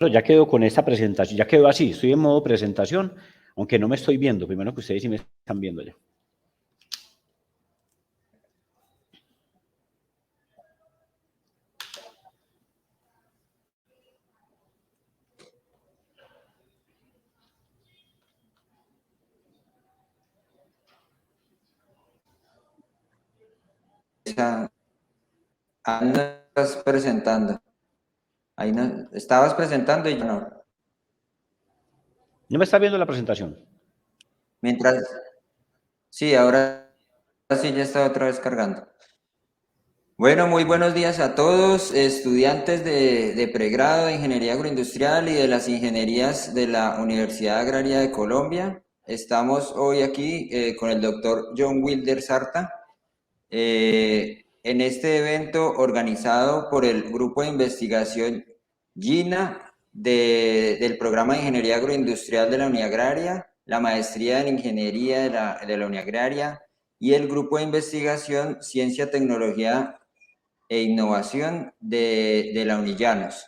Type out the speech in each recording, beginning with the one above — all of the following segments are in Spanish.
ya quedo con esta presentación, ya quedo así, estoy en modo presentación, aunque no me estoy viendo, primero que ustedes sí me están viendo ya. Ahí no estás presentando. Ahí no, estabas presentando y ya no. ¿No me está viendo la presentación? Mientras, sí, ahora sí ya está otra vez cargando. Bueno, muy buenos días a todos, estudiantes de pregrado de Ingeniería Agroindustrial y de las ingenierías de la Universidad Agraria de Colombia. Estamos hoy aquí con el doctor John Wilder Sarta en este evento organizado por el Grupo de Investigación GINA del Programa de Ingeniería Agroindustrial de la Unidad Agraria, la Maestría en Ingeniería de la Unidad Agraria y el Grupo de Investigación Ciencia, Tecnología e Innovación de la Unillanos.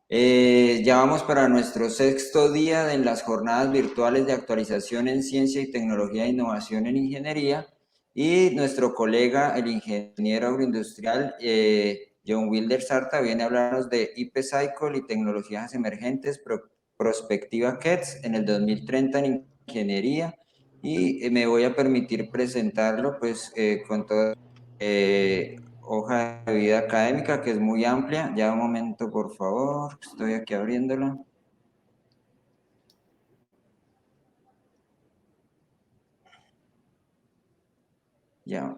Ya vamos para nuestro 6º día en las jornadas virtuales de actualización en Ciencia y Tecnología e Innovación en Ingeniería y nuestro colega, el ingeniero agroindustrial John Wilder Sarta, viene a hablarnos de IP Cycle y tecnologías emergentes, Prospectiva KETS en el 2030 en Ingeniería, y me voy a permitir presentarlo pues con todo hoja de vida académica, que es muy amplia. Ya un momento, por favor, estoy aquí abriéndola. Ya.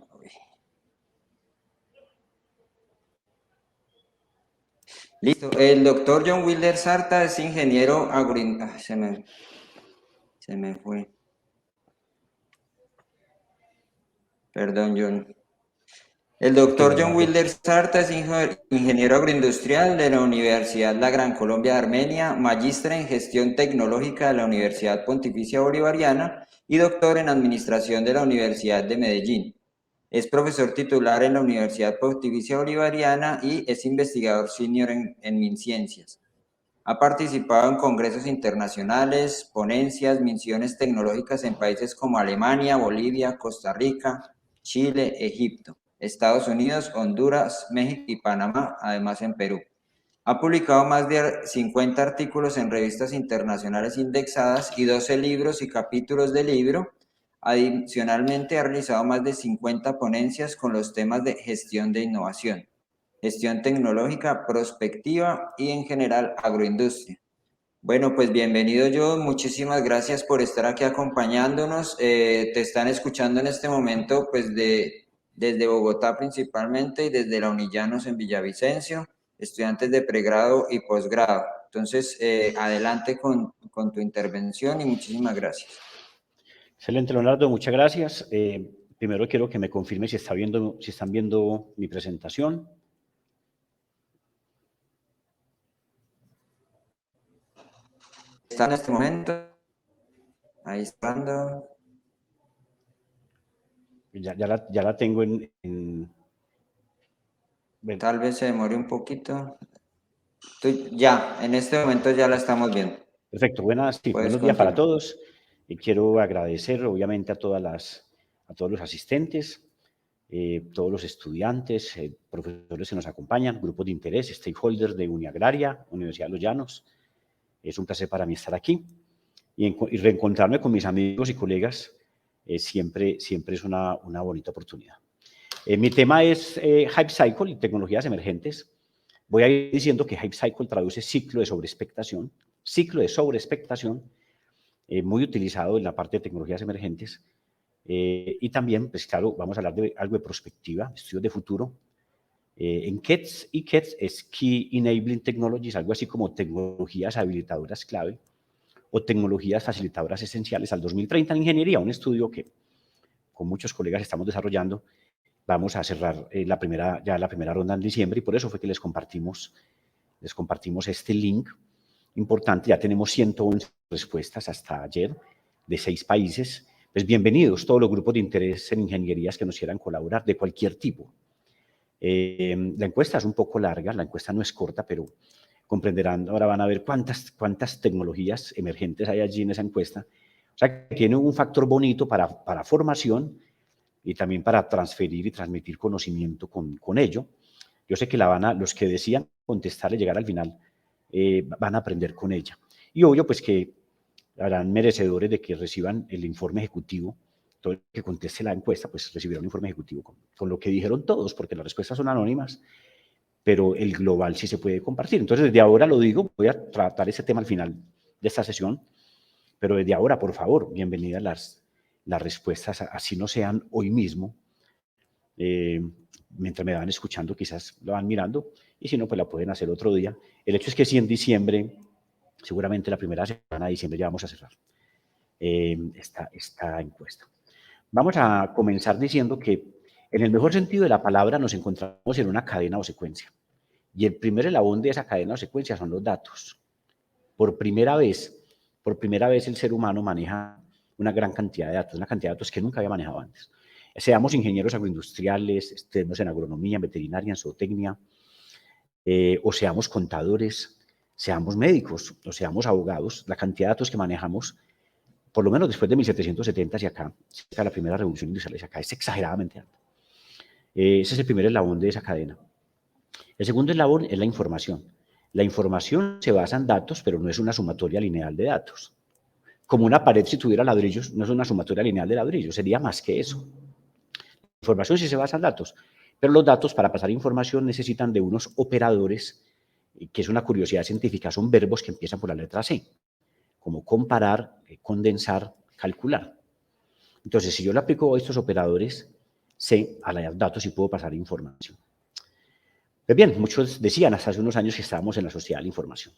Listo. El doctor John Wilder Sarta es ingeniero agroindustrial. Se me fue. Perdón, John. El doctor John Wilder Sarta es ingeniero agroindustrial de la Universidad La Gran Colombia de Armenia, magíster en gestión tecnológica de la Universidad Pontificia Bolivariana y doctor en administración de la Universidad de Medellín. Es profesor titular en la Universidad Pontificia Bolivariana y es investigador senior en MinCiencias. Ha participado en congresos internacionales, ponencias, misiones tecnológicas en países como Alemania, Bolivia, Costa Rica, Chile, Egipto, Estados Unidos, Honduras, México y Panamá, además en Perú. Ha publicado más de 50 artículos en revistas internacionales indexadas y 12 libros y capítulos de libro. Adicionalmente, ha realizado más de 50 ponencias con los temas de gestión de innovación, gestión tecnológica, prospectiva y en general agroindustria. Bueno, pues bienvenido John, muchísimas gracias por estar aquí acompañándonos. Te están escuchando en este momento pues desde Bogotá principalmente y desde la Unillanos en Villavicencio, estudiantes de pregrado y posgrado. Entonces, adelante con tu intervención y muchísimas gracias. Excelente, Leonardo, muchas gracias. Primero quiero que me confirme si están viendo mi presentación. Está en este momento. Ahí está. Ya la tengo Tal vez se demore un poquito. Ya, en este momento ya la estamos viendo. Perfecto, buenos días para todos. Quiero agradecer obviamente a todos los asistentes, todos los estudiantes, profesores que nos acompañan, grupos de interés, stakeholders de Uniagraria, Universidad de los Llanos. Es un placer para mí estar aquí y reencontrarme con mis amigos y colegas siempre es una bonita oportunidad. Mi tema es Hype Cycle y tecnologías emergentes. Voy a ir diciendo que Hype Cycle traduce ciclo de sobreexpectación, muy utilizado en la parte de tecnologías emergentes. Y también, pues claro, vamos a hablar de algo de prospectiva, estudios de futuro. En KETS, y KETS es Key Enabling Technologies, algo así como tecnologías habilitadoras clave o tecnologías facilitadoras esenciales al 2030 en ingeniería, un estudio que con muchos colegas estamos desarrollando. Vamos a cerrar la primera ronda en diciembre y por eso fue que les compartimos este link importante. Ya tenemos 111 respuestas hasta ayer de 6 países. Pues bienvenidos todos los grupos de interés en ingenierías que nos quieran colaborar de cualquier tipo. La encuesta es un poco larga, la encuesta no es corta, pero comprenderán, ahora van a ver cuántas tecnologías emergentes hay allí en esa encuesta. O sea, que tiene un factor bonito para formación y también para transferir y transmitir conocimiento con ello. Yo sé que los que decían contestar y llegar al final van a aprender con ella. Y obvio, pues que harán merecedores de que reciban el informe ejecutivo. Todo el que conteste la encuesta, pues recibirá un informe ejecutivo con lo que dijeron todos, porque las respuestas son anónimas, pero el global sí se puede compartir. Entonces, desde ahora lo digo, voy a tratar ese tema al final de esta sesión, pero desde ahora, por favor, bienvenidas las respuestas, así no sean hoy mismo. Mientras me van escuchando, quizás lo van mirando, y si no, pues la pueden hacer otro día. El hecho es que si en diciembre, seguramente la primera semana de diciembre ya vamos a cerrar esta encuesta. Vamos a comenzar diciendo que en el mejor sentido de la palabra nos encontramos en una cadena o secuencia. Y el primer eslabón de esa cadena o secuencia son los datos. Por primera vez el ser humano maneja una gran cantidad de datos, una cantidad de datos que nunca había manejado antes. Seamos ingenieros agroindustriales, estemos en agronomía, en veterinaria, en zootecnia, o seamos contadores, seamos médicos, o seamos abogados, la cantidad de datos que manejamos, por lo menos después de 1770 hacia acá, la primera revolución industrial hacia acá, es exageradamente alta. Ese es el primer eslabón de esa cadena. El segundo eslabón es la información. La información se basa en datos, pero no es una sumatoria lineal de datos. Como una pared, si tuviera ladrillos, no es una sumatoria lineal de ladrillos, sería más que eso. La información sí se basa en datos, pero los datos, para pasar información, necesitan de unos operadores, que es una curiosidad científica, son verbos que empiezan por la letra C, como comparar, condensar, calcular. Entonces, si yo le aplico estos operadores C a los datos, sí puedo pasar información. Pues bien, muchos decían hasta hace unos años que estábamos en la sociedad de la información.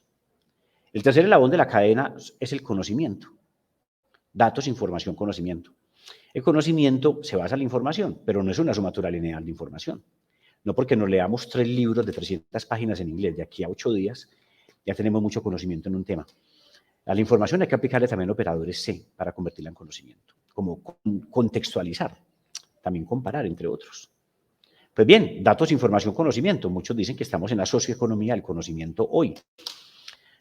El tercer eslabón de la cadena es el conocimiento. Datos, información, conocimiento. El conocimiento se basa en la información, pero no es una sumatoria lineal de información. No porque nos leamos 3 libros de 300 páginas en inglés de aquí a 8 días, ya tenemos mucho conocimiento en un tema. A la información hay que aplicarle también operadores C para convertirla en conocimiento, como contextualizar, también comparar, entre otros. Pues bien, datos, información, conocimiento. Muchos dicen que estamos en la socioeconomía del conocimiento hoy.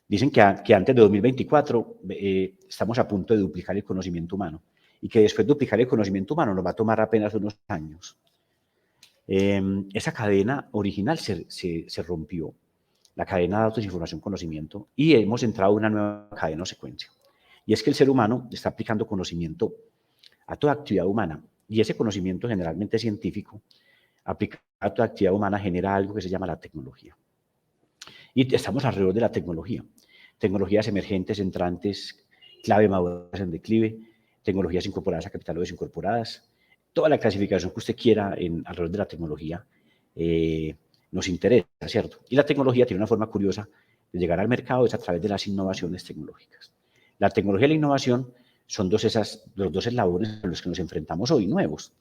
Dicen que antes de 2024 estamos a punto de duplicar el conocimiento humano y que después de duplicar el conocimiento humano nos va a tomar apenas unos años. Esa cadena original se rompió, la cadena de datos, información, conocimiento, y hemos entrado a una nueva cadena o secuencia. Y es que el ser humano está aplicando conocimiento a toda actividad humana, y ese conocimiento generalmente científico aplicado a toda actividad humana genera algo que se llama la tecnología. Y estamos alrededor de la tecnología. Tecnologías emergentes, entrantes, clave, maduras en declive, tecnologías incorporadas a capital o desincorporadas. Toda la clasificación que usted quiera alrededor de la tecnología nos interesa, ¿cierto? Y la tecnología tiene una forma curiosa de llegar al mercado, es a través de las innovaciones tecnológicas. La tecnología y la innovación son los dos eslabones a los que nos enfrentamos hoy, nuevos.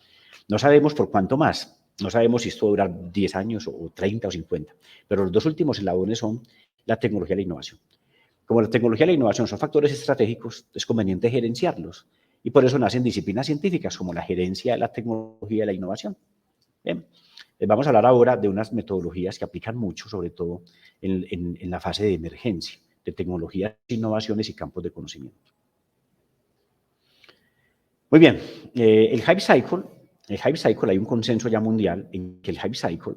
No sabemos por cuánto más. No sabemos si esto va a durar 10 años o 30 o 50, pero los dos últimos eslabones son la tecnología y la innovación. Como la tecnología y la innovación son factores estratégicos, es conveniente gerenciarlos, y por eso nacen disciplinas científicas como la gerencia de la tecnología y la innovación. Bien, vamos a hablar ahora de unas metodologías que aplican mucho, sobre todo en la fase de emergencia, de tecnologías, innovaciones y campos de conocimiento. Muy bien, el Hype Cycle, hay un consenso ya mundial en que el Hype Cycle,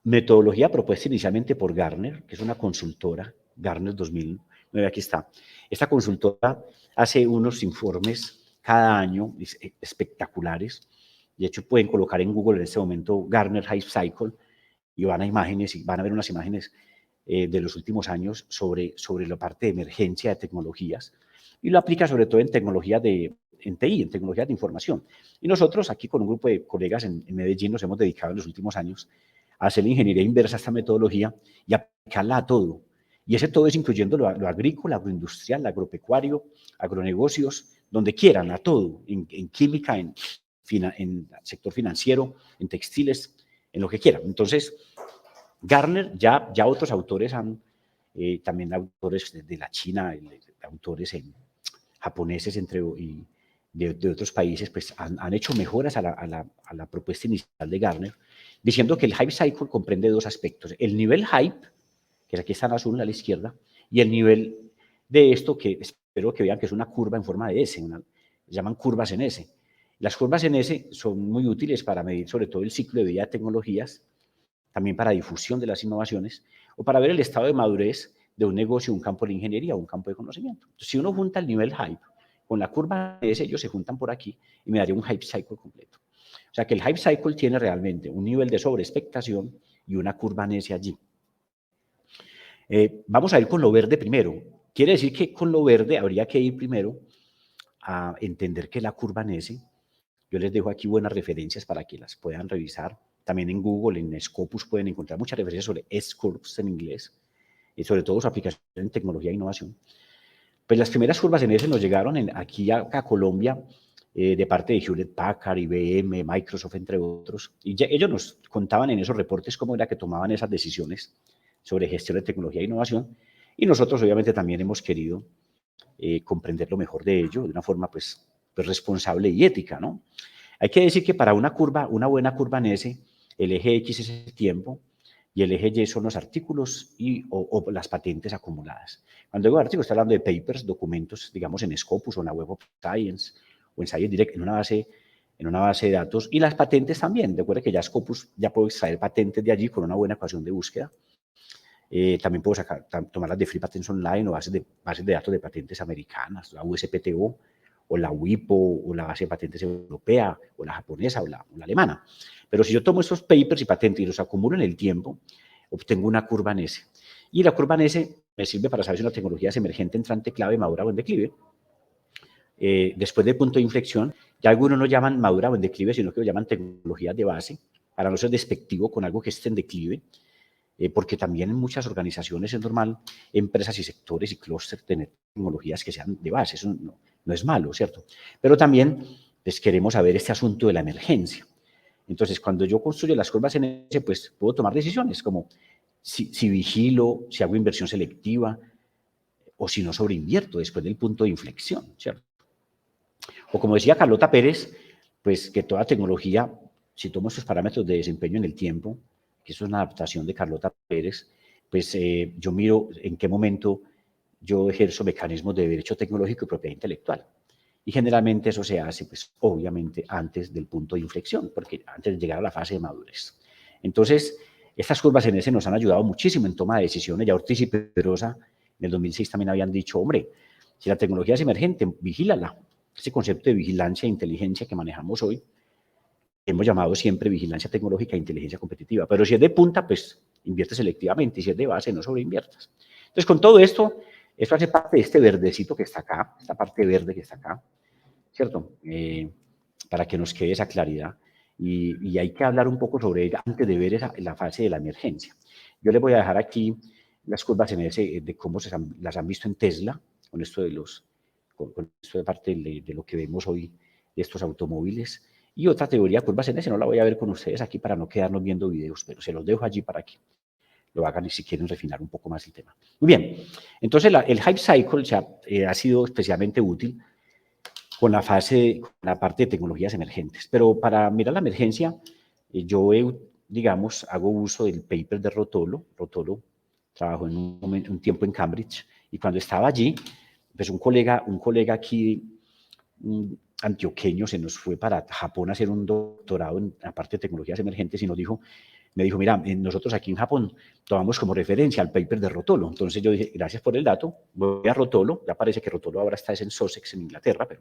metodología propuesta inicialmente por Gartner, que es una consultora, Gartner 2009, aquí está. Esta consultora hace unos informes cada año espectaculares. De hecho, pueden colocar en Google en este momento Gartner Hype Cycle y van a ver unas imágenes de los últimos años sobre la parte de emergencia de tecnologías, y lo aplica sobre todo en tecnologías en TI, en tecnologías de información. Y nosotros aquí con un grupo de colegas en Medellín nos hemos dedicado en los últimos años a hacer la ingeniería inversa a esta metodología y aplicarla a todo. Y ese todo es incluyendo lo agrícola, agroindustrial, agropecuario, agronegocios, donde quieran, a todo, en química, en sector financiero, en textiles, en lo que quieran. Entonces, Gartner, ya otros autores también autores de la China, autores japoneses y de otros países, pues han hecho mejoras a la propuesta inicial de Gartner, diciendo que el Hype Cycle comprende dos aspectos. El nivel Hype, que aquí está en azul a la izquierda, y el nivel de esto, que espero que vean que es una curva en forma de S, se llaman curvas en S. Las curvas en S son muy útiles para medir sobre todo el ciclo de vida de tecnologías, también para difusión de las innovaciones, o para ver el estado de madurez de un negocio, un campo de ingeniería o un campo de conocimiento. Entonces, si uno junta el nivel hype con la curva S, ellos se juntan por aquí y me daría un hype cycle completo. O sea que el hype cycle tiene realmente un nivel de sobreexpectación y una curva en S allí. Vamos a ir con lo verde primero. Quiere decir que con lo verde habría que ir primero a entender que la curva en S, yo les dejo aquí buenas referencias para que las puedan revisar. También en Google, en Scopus pueden encontrar muchas referencias sobre S-Curves en inglés y sobre todo su aplicación en tecnología e innovación. Pues las primeras curvas en S nos llegaron aquí a Colombia de parte de Hewlett Packard, IBM, Microsoft, entre otros. Y ellos nos contaban en esos reportes cómo era que tomaban esas decisiones sobre gestión de tecnología e innovación. Y nosotros obviamente también hemos querido comprender lo mejor de ello de una forma pues responsable y ética, ¿no? Hay que decir que para una curva, una buena curva en S, el eje X es el tiempo y el eje Y son los artículos o las patentes acumuladas. Cuando digo artículos, estoy hablando de papers, documentos, digamos en Scopus o en la Web of Science o en Science Direct, en una base de datos, y las patentes también. Recuerda que ya Scopus ya puedo extraer patentes de allí con una buena ecuación de búsqueda. También puedo tomar las de Free Patents Online o bases de datos de patentes americanas, la USPTO o la WIPO o la base de patentes europea o la japonesa o la alemana. Pero si yo tomo estos papers y patentes y los acumulo en el tiempo, obtengo una curva en S. Y la curva en S me sirve para saber si una tecnología es emergente, entrante, clave, madura o en declive. Después del punto de inflexión, ya algunos no llaman madura o en declive, sino que lo llaman tecnologías de base, para no ser despectivo con algo que esté en declive. Porque también en muchas organizaciones es normal, empresas y sectores y clústeres, tener tecnologías que sean de base, eso no es malo, ¿cierto? Pero también pues, queremos saber este asunto de la emergencia. Entonces, cuando yo construyo las curvas en ese, pues puedo tomar decisiones como si vigilo, si hago inversión selectiva o si no sobreinvierto después del punto de inflexión, ¿cierto? O como decía Carlota Pérez, pues que toda tecnología, si tomo estos parámetros de desempeño en el tiempo, que eso es una adaptación de Carlota Pérez, pues yo miro en qué momento yo ejerzo mecanismos de derecho tecnológico y propiedad intelectual. Y generalmente eso se hace, pues obviamente, antes del punto de inflexión, porque antes de llegar a la fase de madurez. Entonces, estas curvas en ese nos han ayudado muchísimo en toma de decisiones. Ya Ortiz y Pedrosa en el 2006 también habían dicho, hombre, si la tecnología es emergente, vigílala. Ese concepto de vigilancia e inteligencia que manejamos hoy, hemos llamado siempre vigilancia tecnológica e inteligencia competitiva. Pero si es de punta, pues invierte selectivamente, y si es de base, no sobreinviertas. Entonces, con todo esto hace parte de este verdecito que está acá, esta parte verde que está acá, ¿cierto? Para que nos quede esa claridad. Y hay que hablar un poco sobre ella antes de ver la fase de la emergencia. Yo les voy a dejar aquí las curvas en ese, de cómo las han visto en Tesla, con esto con esto de parte de lo que vemos hoy de estos automóviles. Y otra teoría de curvas en ese, no la voy a ver con ustedes aquí para no quedarnos viendo videos, pero se los dejo allí para que lo hagan y si quieren refinar un poco más el tema. Muy bien, entonces el Hype Cycle ha sido especialmente útil con la parte de tecnologías emergentes. Pero para mirar la emergencia, yo, digamos, hago uso del paper de Rotolo. Rotolo trabajó en un tiempo en Cambridge y cuando estaba allí, pues un colega aquí, antioqueño, se nos fue para Japón a hacer un doctorado en la parte de tecnologías emergentes y me dijo, mira, nosotros aquí en Japón tomamos como referencia al paper de Rotolo. Entonces yo dije, gracias por el dato, voy a Rotolo, ya parece que Rotolo ahora está en Sussex, en Inglaterra, pero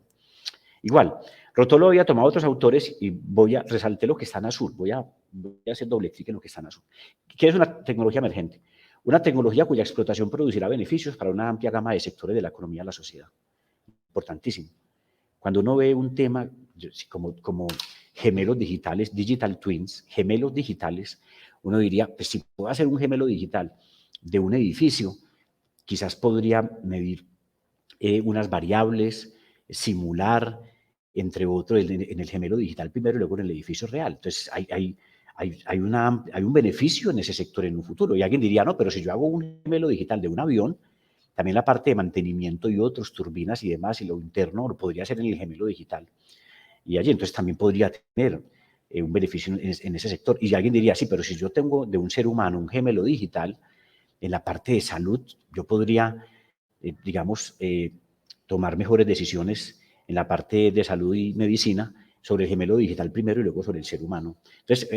igual, Rotolo había tomado otros autores y resalté lo que está en azul, voy a hacer doble clic en lo que está en azul. ¿Qué es una tecnología emergente? Una tecnología cuya explotación producirá beneficios para una amplia gama de sectores de la economía de la sociedad. Importantísimo. Cuando uno ve un tema como gemelos digitales, digital twins, gemelos digitales, uno diría, pues si puedo hacer un gemelo digital de un edificio, quizás podría medir unas variables, simular, entre otros, en el gemelo digital primero y luego en el edificio real. Entonces, hay un beneficio en ese sector en un futuro. Y alguien diría, no, pero si yo hago un gemelo digital de un avión, también la parte de mantenimiento y otros, turbinas y demás, y lo interno lo podría hacer en el gemelo digital. Y allí entonces también podría tener un beneficio en ese sector. Y alguien diría, sí, pero si yo tengo de un ser humano un gemelo digital, En la parte de salud, yo podría, digamos, tomar mejores decisiones en la parte de salud y medicina sobre el gemelo digital primero y luego sobre el ser humano. Entonces,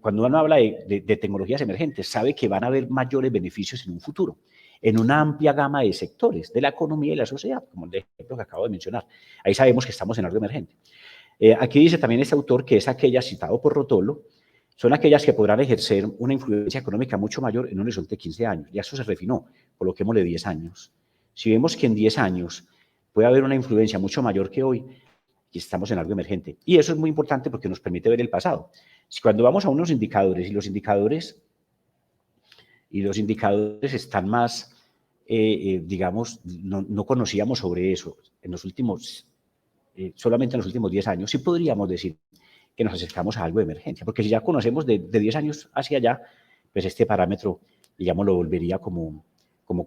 cuando uno habla de tecnologías emergentes, sabe que van a haber mayores beneficios en un futuro, en una amplia gama de sectores de la economía y la sociedad, como el ejemplo que acabo de mencionar. Ahí sabemos que estamos en algo emergente. Aquí dice también este autor que es aquella, citado por Rotolo, son aquellas que podrán ejercer una influencia económica mucho mayor en un horizonte de 15 años. Ya eso se refinó, coloquémosle 10 años. Si vemos que en 10 años puede haber una influencia mucho mayor que hoy, y estamos en algo emergente. Y eso es muy importante porque nos permite ver el pasado. Si cuando vamos a unos indicadores y los indicadores están más, digamos, no conocíamos sobre eso en los últimos, solamente en los últimos 10 años, sí podríamos decir que nos acercamos a algo de emergencia, porque si ya conocemos de 10 años hacia allá, pues este parámetro, digamos, lo volvería como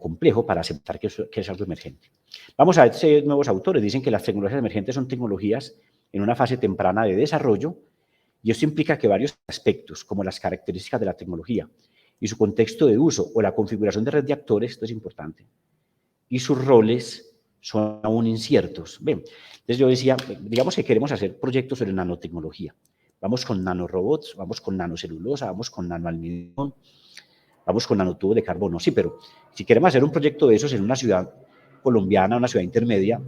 complejo para aceptar que es algo emergente. Vamos a ver si nuevos autores dicen que las tecnologías emergentes son tecnologías en una fase temprana de desarrollo, y esto implica que varios aspectos, como las características de la tecnología y su contexto de uso o la configuración de red de actores, esto es importante, y sus roles son aún inciertos. Bien, entonces yo decía, digamos que queremos hacer proyectos sobre nanotecnología. Vamos con nanorobots, vamos con nanocelulosa, vamos con nanoalmidón, vamos con nanotubos de carbono. Sí, pero si queremos hacer un proyecto de esos en una ciudad colombiana, una ciudad intermedia,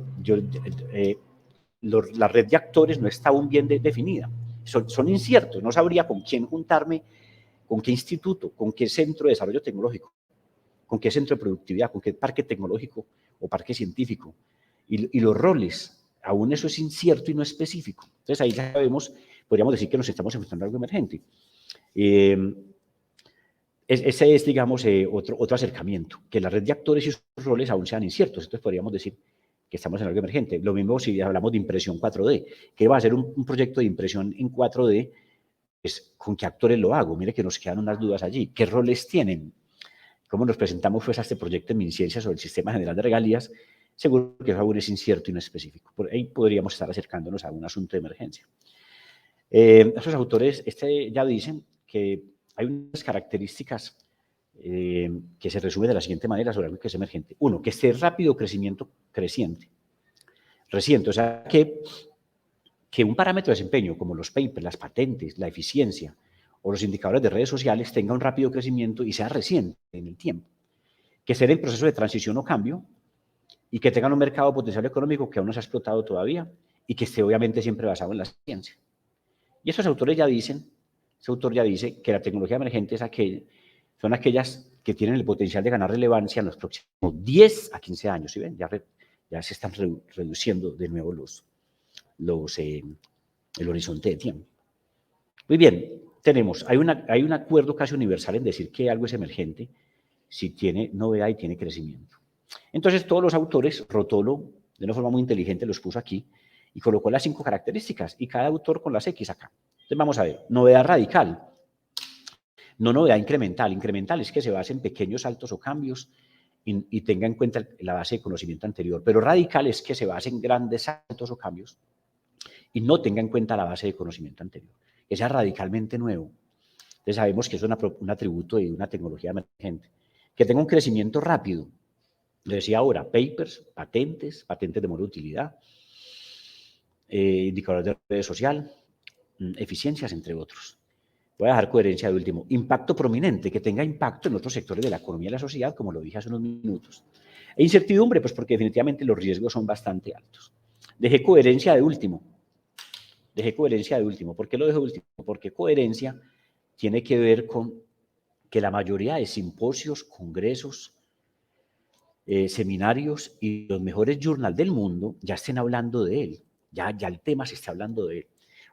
la red de actores no está aún bien definida. Son inciertos, no sabría con quién juntarme, con qué instituto, con qué centro de desarrollo tecnológico, con qué centro de productividad, con qué parque tecnológico o parque científico. Y los roles, aún eso es incierto y no específico. Entonces ahí ya sabemos, podríamos decir que nos estamos enfrentando a algo emergente. Ese es, digamos, otro acercamiento, que la red de actores y sus roles aún sean inciertos. Entonces podríamos decir que estamos en algo emergente. Lo mismo si hablamos de impresión 4D. ¿Qué va a ser un proyecto de impresión en 4D? Pues, ¿con qué actores lo hago? Mire que nos quedan unas dudas allí. ¿Qué roles tienen? ¿Cómo nos presentamos pues, a este proyecto en MinCiencia sobre el Sistema General de Regalías? Seguro que eso aún es incierto y no específico. Por ahí podríamos estar acercándonos a un asunto de emergencia. Esos autores ya dicen que hay unas características que se resumen de la siguiente manera sobre algo que es emergente. Uno, que esté rápido crecimiento reciente. O sea, que un parámetro de desempeño como los papers, las patentes, la eficiencia o los indicadores de redes sociales tenga un rápido crecimiento y sea reciente en el tiempo. Que esté en proceso de transición o cambio y que tengan un mercado potencial económico que aún no se ha explotado todavía y que esté obviamente siempre basado en la ciencia. Y estos autores ya dicen, ese autor ya dice que la tecnología emergente son aquellas que tienen el potencial de ganar relevancia en los próximos 10 a 15 años. ¿Sí ven? Ya se están reduciendo de nuevo el horizonte de tiempo. Muy bien, hay un acuerdo casi universal en decir que algo es emergente si tiene novedad y tiene crecimiento. Entonces todos los autores, Rotolo, de una forma muy inteligente los puso aquí y colocó las 5 características y cada autor con las X acá. Entonces vamos a ver, novedad radical, no novedad incremental. Incremental es que se base en pequeños saltos o cambios y tenga en cuenta la base de conocimiento anterior, pero radical es que se base en grandes saltos o cambios y no tenga en cuenta la base de conocimiento anterior, que sea radicalmente nuevo. Entonces sabemos que es un atributo de una tecnología emergente. Que tenga un crecimiento rápido. Le decía ahora, papers, patentes de monoutilidad, indicadores de redes social, eficiencias, entre otros. Voy a dejar coherencia de último. Impacto prominente, que tenga impacto en otros sectores de la economía y la sociedad, como lo dije hace unos minutos. E incertidumbre, pues porque definitivamente los riesgos son bastante altos. Dejé coherencia de último. ¿Por qué lo dejo de último? Porque coherencia tiene que ver con que la mayoría de simposios, congresos, seminarios y los mejores journals del mundo ya estén hablando de él. Ya el tema se está hablando de él.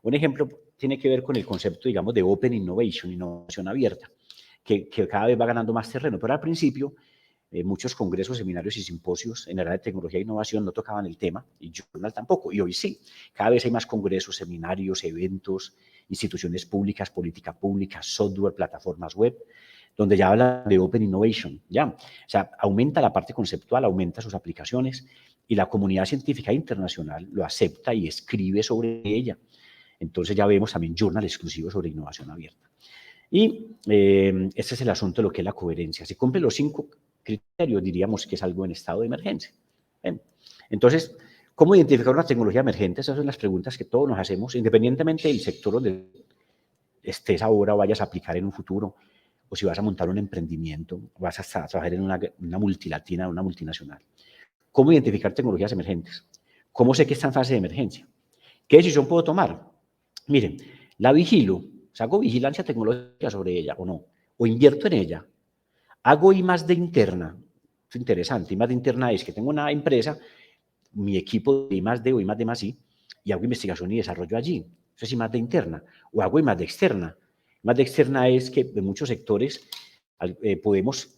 Un ejemplo tiene que ver con el concepto, digamos, de Open Innovation, innovación abierta, que cada vez va ganando más terreno. Pero al principio, muchos congresos, seminarios y simposios en el área de tecnología e innovación no tocaban el tema, y journal tampoco. Y hoy sí, cada vez hay más congresos, seminarios, eventos, instituciones públicas, política pública, software, plataformas web, donde ya habla de Open Innovation, ¿ya? O sea, aumenta la parte conceptual, aumenta sus aplicaciones, y la comunidad científica internacional lo acepta y escribe sobre ella. Entonces ya vemos también journal exclusivo sobre innovación abierta. Y este es el asunto de lo que es la coherencia. Si cumple los 5 criterios, diríamos que es algo en estado de emergencia. Bien. Entonces, ¿cómo identificar una tecnología emergente? Esas son las preguntas que todos nos hacemos, independientemente del sector donde estés ahora o vayas a aplicar en un futuro, o si vas a montar un emprendimiento, vas a trabajar en una multilatina, una multinacional. ¿Cómo identificar tecnologías emergentes? ¿Cómo sé que está en fase de emergencia? ¿Qué decisión puedo tomar? Miren, la vigilo, o sea, hago vigilancia tecnológica sobre ella o no, o invierto en ella, hago I+D interna, es interesante, I+D interna es que tengo una empresa, mi equipo de I+D o I+D+I, y hago investigación y desarrollo allí, eso es I+D interna, o hago I+D externa. I+D externa es que en muchos sectores podemos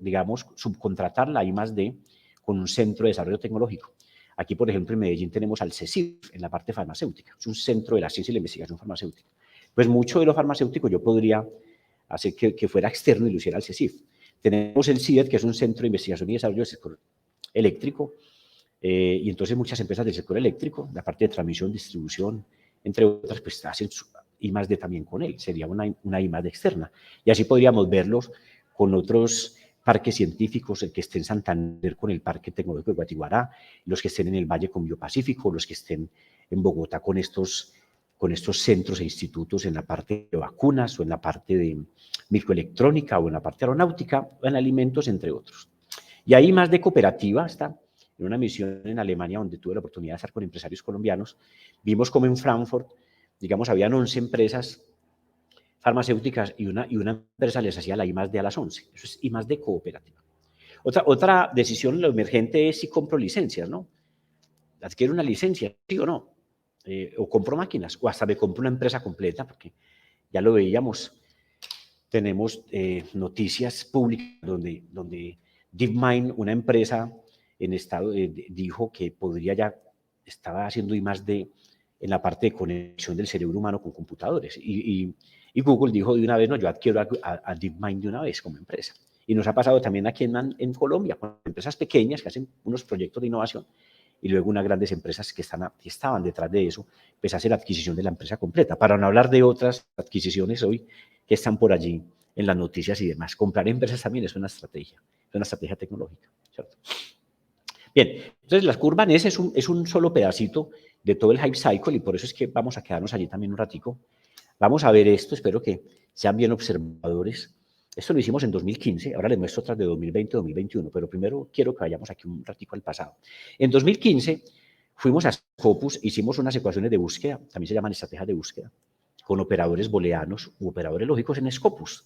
digamos, subcontratar la I+D con un centro de desarrollo tecnológico. Aquí, por ejemplo, en Medellín tenemos al CECIF en la parte farmacéutica. Es un centro de la ciencia y la investigación farmacéutica. Pues mucho de lo farmacéutico yo podría hacer que fuera externo y lo hiciera al CECIF. Tenemos el CIDET, que es un centro de investigación y desarrollo del sector eléctrico, y entonces muchas empresas del sector eléctrico, la parte de transmisión, distribución, entre otras, pues hacen I+D también con él. Sería una I+D externa. Y así podríamos verlos con otros parques científicos, el que esté en Santander con el Parque Tecnológico de Guatiguará, los que estén en el Valle con Biopacífico, los que estén en Bogotá con estos centros e institutos en la parte de vacunas o en la parte de microelectrónica o en la parte aeronáutica o en alimentos, entre otros. Y ahí I+D cooperativa está en una misión en Alemania donde tuve la oportunidad de estar con empresarios colombianos. Vimos como en Frankfurt, digamos, habían 11 empresas farmacéuticas y una empresa les hacía la I+D a las 11. Eso es I+D cooperativa. Otra decisión, lo emergente es si compro licencias, ¿no? Adquiero una licencia, sí o no. O compro máquinas, o hasta me compro una empresa completa, porque ya lo veíamos, tenemos noticias públicas donde DeepMind, una empresa en estado, dijo que estaba haciendo I+D en la parte de conexión del cerebro humano con computadores. Y Google dijo de una vez, no, yo adquiero a DeepMind de una vez como empresa. Y nos ha pasado también aquí en Colombia, con empresas pequeñas que hacen unos proyectos de innovación y luego unas grandes empresas que estaban detrás de eso, pues hace la adquisición de la empresa completa. Para no hablar de otras adquisiciones hoy que están por allí en las noticias y demás. Comprar empresas también es una estrategia tecnológica, ¿cierto? Bien, entonces la curva NES es un solo pedacito de todo el hype cycle y por eso es que vamos a quedarnos allí también un ratico. Vamos a ver esto, espero que sean bien observadores. Esto lo hicimos en 2015, ahora les muestro otras de 2020 2021, pero primero quiero que vayamos aquí un ratico al pasado. En 2015 fuimos a Scopus, hicimos unas ecuaciones de búsqueda, también se llaman estrategias de búsqueda, con operadores booleanos u operadores lógicos en Scopus.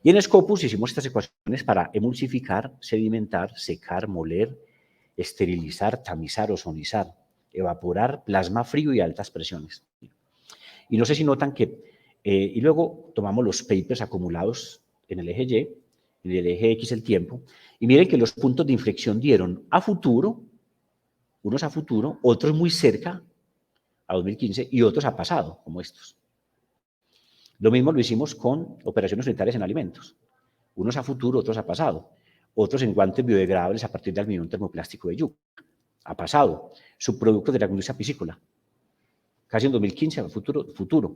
Y en Scopus hicimos estas ecuaciones para emulsificar, sedimentar, secar, moler, esterilizar, tamizar, ozonizar, evaporar, plasma frío y altas presiones. Y no sé si notan que, y luego tomamos los papers acumulados en el eje Y, en el eje X el tiempo, y miren que los puntos de inflexión dieron a futuro, unos a futuro, otros muy cerca, a 2015, y otros a pasado, como estos. Lo mismo lo hicimos con operaciones unitarias en alimentos, unos a futuro, otros a pasado, otros en guantes biodegradables a partir de almidón termoplástico de yuca, a pasado, subproductos de la industria piscícola, casi en 2015, a futuro,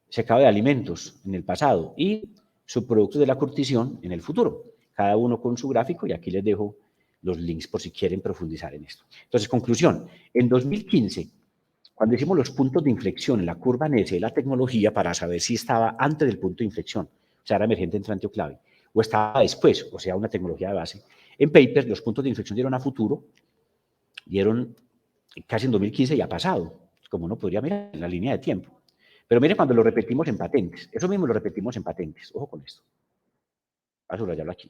secado de alimentos en el pasado y subproductos de la curtición en el futuro, cada uno con su gráfico y aquí les dejo los links por si quieren profundizar en esto. Entonces, conclusión, en 2015, cuando hicimos los puntos de inflexión en la curva NS de la tecnología para saber si estaba antes del punto de inflexión, o sea, era emergente, entrante o clave, o estaba después, o sea, una tecnología de base, en papers los puntos de inflexión dieron a futuro, dieron casi en 2015 y ha pasado, como uno podría mirar en la línea de tiempo. Pero miren cuando lo repetimos en patentes, eso mismo lo repetimos en patentes, ojo con esto, voy a subrayarlo aquí.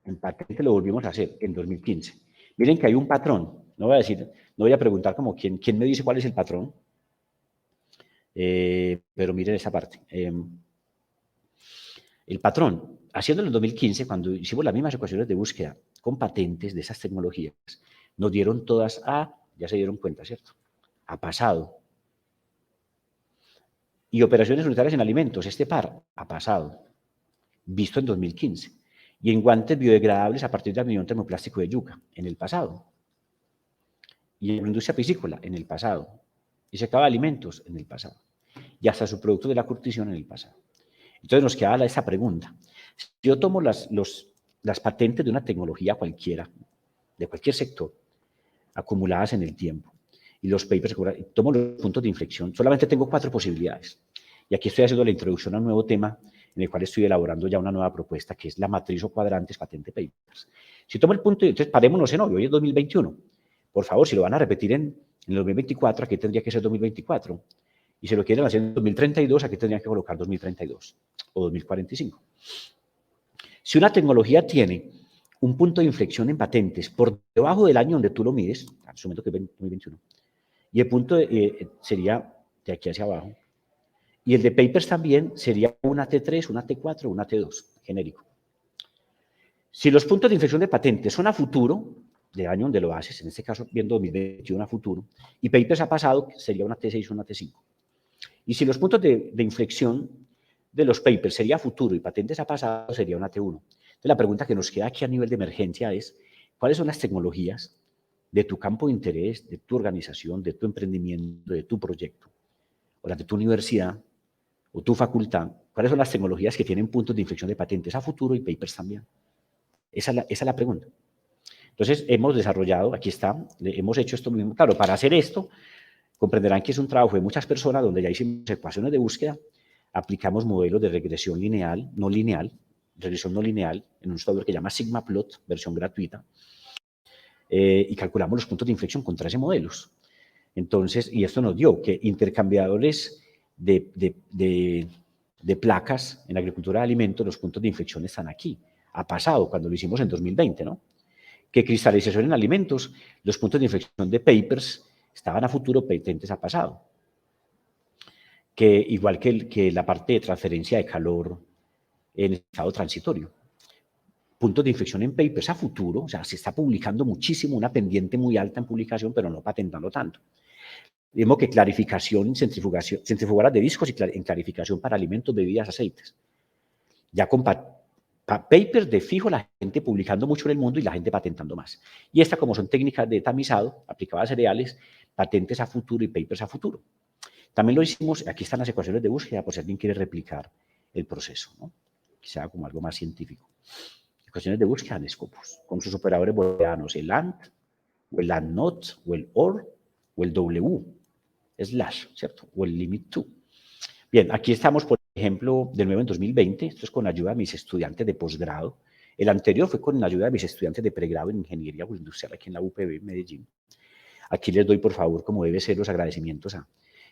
En patente lo volvimos a hacer en 2015. Miren que hay un patrón, no voy a decir, no voy a preguntar como quién me dice cuál es el patrón, pero miren esa parte. El patrón, haciéndolo en 2015, cuando hicimos las mismas ecuaciones de búsqueda con patentes de esas tecnologías, nos dieron todas a, ya se dieron cuenta, ¿cierto? A pasado. Y operaciones unitarias en alimentos, este par, a pasado, visto en 2015. Y en guantes biodegradables a partir de almidón termoplástico de yuca, en el pasado. Y en la industria piscícola, en el pasado. Y secado de alimentos, en el pasado. y hasta su producto de la curtición en el pasado. Entonces nos queda esta pregunta. Si yo tomo las patentes de una tecnología cualquiera, de cualquier sector, acumuladas en el tiempo, y los papers, tomo los puntos de inflexión, solamente tengo 4 posibilidades. Y aquí estoy haciendo la introducción a un nuevo tema en el cual estoy elaborando ya una nueva propuesta, que es la matriz o cuadrantes patente papers. Si tomo el punto, entonces parémonos en hoy es 2021. Por favor, si lo van a repetir en el 2024, aquí tendría que ser 2024. Y si lo quieren hacer en 2032, aquí tendrían que colocar 2032 o 2045. Si una tecnología tiene un punto de inflexión en patentes por debajo del año donde tú lo mides, asumiendo que es 2021, y el punto sería de aquí hacia abajo, y el de papers también sería una T3, una T4, una T2, genérico. Si los puntos de inflexión de patentes son a futuro, del año donde lo haces, en este caso viendo 2021 a futuro, y papers a pasado, sería una T6 o una T5. Y si los puntos de inflexión de los papers sería a futuro y patentes a pasado, sería una T1. Entonces la pregunta que nos queda aquí a nivel de emergencia es, ¿cuáles son las tecnologías de tu campo de interés, de tu organización, de tu emprendimiento, de tu proyecto, o las de tu universidad, o tu facultad? ¿Cuáles son las tecnologías que tienen puntos de inflexión de patentes a futuro y papers también? Esa es la pregunta. Entonces, hemos desarrollado, aquí está, hemos hecho esto mismo. Claro, para hacer esto, comprenderán que es un trabajo de muchas personas donde ya hicimos ecuaciones de búsqueda, aplicamos modelos de regresión lineal, regresión no lineal, en un software que se llama SigmaPlot, versión gratuita, y calculamos los puntos de inflexión con 13 modelos. Entonces, y esto nos dio que intercambiadores de placas en agricultura de alimentos, los puntos de inflexión están aquí. Ha pasado cuando lo hicimos en 2020, ¿no? Que cristalización en alimentos, los puntos de inflexión de papers estaban a futuro, patentes a pasado. Que igual que la parte de transferencia de calor en estado transitorio. Puntos de inflexión en papers a futuro, o sea, se está publicando muchísimo, una pendiente muy alta en publicación, pero no patentando tanto. Vemos que clarificación, centrifugadoras de discos y en clarificación para alimentos, bebidas, aceites. Ya con papers de fijo, la gente publicando mucho en el mundo y la gente patentando más. Y esta, como son técnicas de tamizado aplicadas a cereales, patentes a futuro y papers a futuro. También lo hicimos, aquí están las ecuaciones de búsqueda, por si alguien quiere replicar el proceso, ¿no? Quizá como algo más científico. Ecuaciones de búsqueda de Scopus, con sus operadores booleanos, el AND, o el AND NOT, o el OR, o el W, slash, ¿cierto? O el limit to. Bien, aquí estamos, por ejemplo, de nuevo en 2020, esto es con ayuda de mis estudiantes de posgrado. El anterior fue con ayuda de mis estudiantes de pregrado en Ingeniería Agroindustrial aquí en la UPB Medellín. Aquí les doy, por favor, como debe ser, los agradecimientos a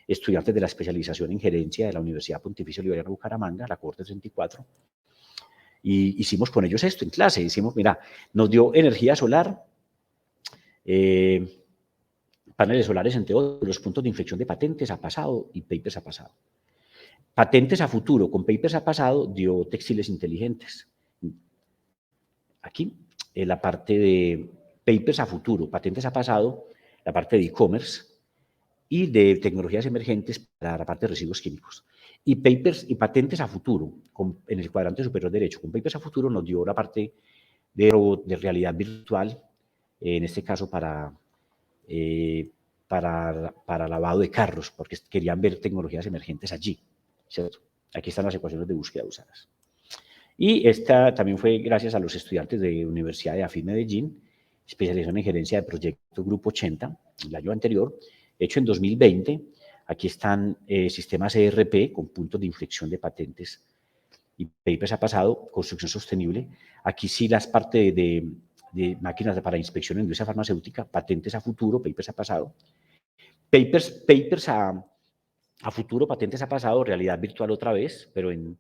estudiantes de la especialización en gerencia de la Universidad Pontificia Bolivariana de Bucaramanga, la Corte 34. Y hicimos con ellos esto en clase. Hicimos, mira, nos dio energía solar, paneles solares, entre otros, los puntos de inflexión de patentes a pasado y papers a pasado. Patentes a futuro con papers a pasado dio textiles inteligentes. Aquí, en la parte de papers a futuro, patentes a pasado, la parte de e-commerce y de tecnologías emergentes para la parte de residuos químicos. Y papers y patentes a futuro, en el cuadrante superior derecho, con papers a futuro nos dio la parte de realidad virtual, en este caso para lavado de carros, porque querían ver tecnologías emergentes allí, ¿cierto? Aquí están las ecuaciones de búsqueda usadas. Y esta también fue gracias a los estudiantes de Universidad de AFID Medellín, especialización en gerencia de proyecto Grupo 80, el año anterior, hecho en 2020. Aquí están sistemas ERP con puntos de inflexión de patentes y papers a pasado, construcción sostenible. Aquí sí las partes de máquinas para inspección en industria farmacéutica, patentes a futuro, papers a pasado. Papers a futuro, patentes a pasado, realidad virtual otra vez, pero en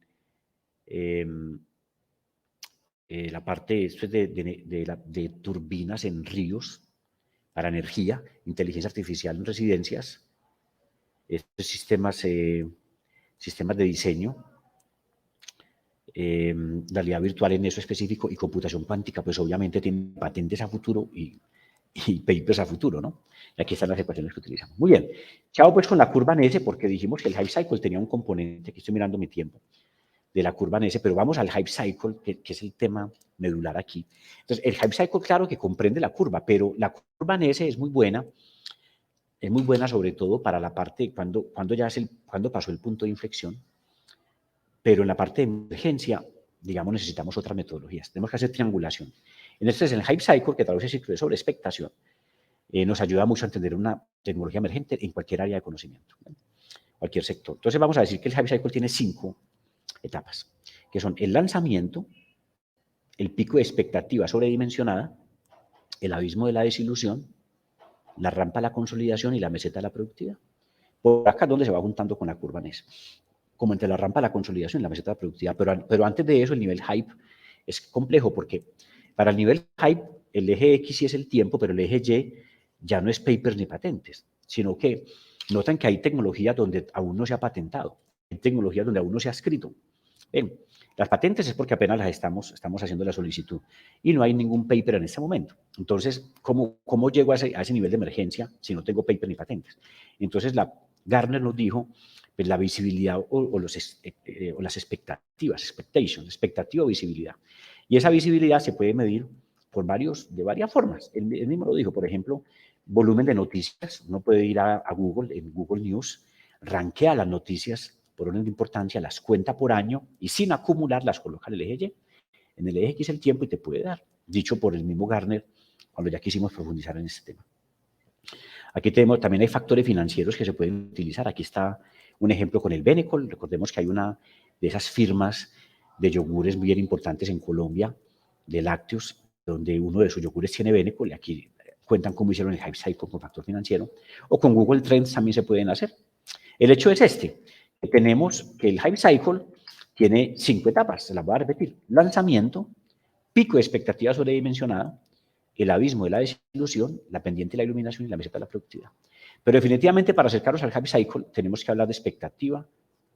la parte esto es de turbinas en ríos para energía, inteligencia artificial en residencias, estos sistemas de diseño, realidad virtual en eso específico y computación cuántica, pues obviamente tienen patentes a futuro y papers a futuro, ¿no? Y aquí están las ecuaciones que utilizamos. Muy bien. Chao pues con la curva NS porque dijimos que el Hype Cycle tenía un componente, aquí estoy mirando mi tiempo, de la curva NS, pero vamos al Hype Cycle, que es el tema medular aquí. Entonces, el Hype Cycle, claro que comprende la curva, pero la curva NS es muy buena es muy buena sobre todo para la parte cuando pasó el punto de inflexión, pero en la parte de emergencia, digamos, necesitamos otras metodologías. Tenemos que hacer triangulación. En este es el Hype Cycle, que traduce ciclo de sobreexpectación. Nos ayuda mucho a entender una tecnología emergente en cualquier área de conocimiento, ¿no? Cualquier sector. Entonces vamos a decir que el Hype Cycle tiene 5 etapas, que son el lanzamiento, el pico de expectativa sobredimensionada, el abismo de la desilusión, la rampa de la consolidación y la meseta de la productividad. Por acá es donde se va juntando con la curva NES, como entre la rampa de la consolidación y la meseta de la productividad. Pero antes de eso, el nivel hype es complejo porque para el nivel hype, el eje X sí es el tiempo, pero el eje Y ya no es papers ni patentes, sino que notan que hay tecnologías donde aún no se ha patentado, hay tecnologías donde aún no se ha escrito. Bien, las patentes es porque apenas las estamos haciendo la solicitud y no hay ningún paper en este momento. Entonces, ¿cómo llego a ese nivel de emergencia si no tengo paper ni patentes? Entonces, Gartner nos dijo pues, la visibilidad o las expectativas, expectativa o visibilidad. Y esa visibilidad se puede medir de varias formas. Él mismo lo dijo, por ejemplo, volumen de noticias. Uno puede ir a Google, en Google News, rankea las noticias por orden de importancia, las cuenta por año y sin acumular las coloca en el eje Y. En el eje X el tiempo y te puede dar, dicho por el mismo Gartner, cuando ya quisimos profundizar en este tema. Aquí también hay factores financieros que se pueden utilizar. Aquí está un ejemplo con el Benecol. Recordemos que hay una de esas firmas de yogures bien importantes en Colombia, de lácteos, donde uno de sus yogures tiene Benecol, y aquí cuentan cómo hicieron el Hype Cycle con factor financiero, o con Google Trends también se pueden hacer. El hecho es que tenemos que el Hype Cycle tiene 5 etapas, se las voy a repetir: lanzamiento, pico de expectativa sobredimensionada, el abismo de la desilusión, la pendiente de la iluminación y la meseta de la productividad. Pero definitivamente para acercarnos al Hype Cycle tenemos que hablar de expectativa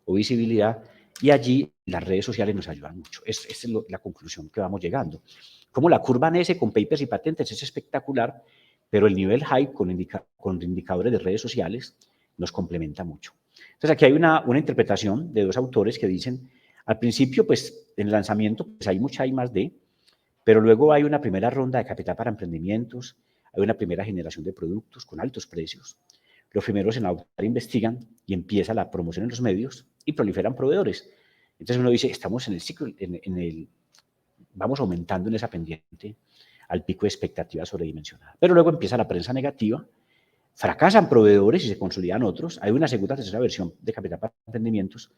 o visibilidad, y allí las redes sociales nos ayudan mucho. Esa es la conclusión que vamos llegando. Como la curva NS con papers y patentes es espectacular, pero el nivel Hype con indicadores de redes sociales nos complementa mucho. Entonces aquí hay una interpretación de 2 autores que dicen, al principio, pues en el lanzamiento, pues hay mucha I más D, pero luego hay una primera ronda de capital para emprendimientos, hay una primera generación de productos con altos precios. Los primeros en adoptar investigan y empieza la promoción en los medios y proliferan proveedores. Entonces uno dice, estamos en el ciclo, vamos aumentando en esa pendiente al pico de expectativa sobredimensionada. Pero luego empieza la prensa negativa, fracasan proveedores y se consolidan otros, hay una segunda, tercera versión de capital para emprendimientos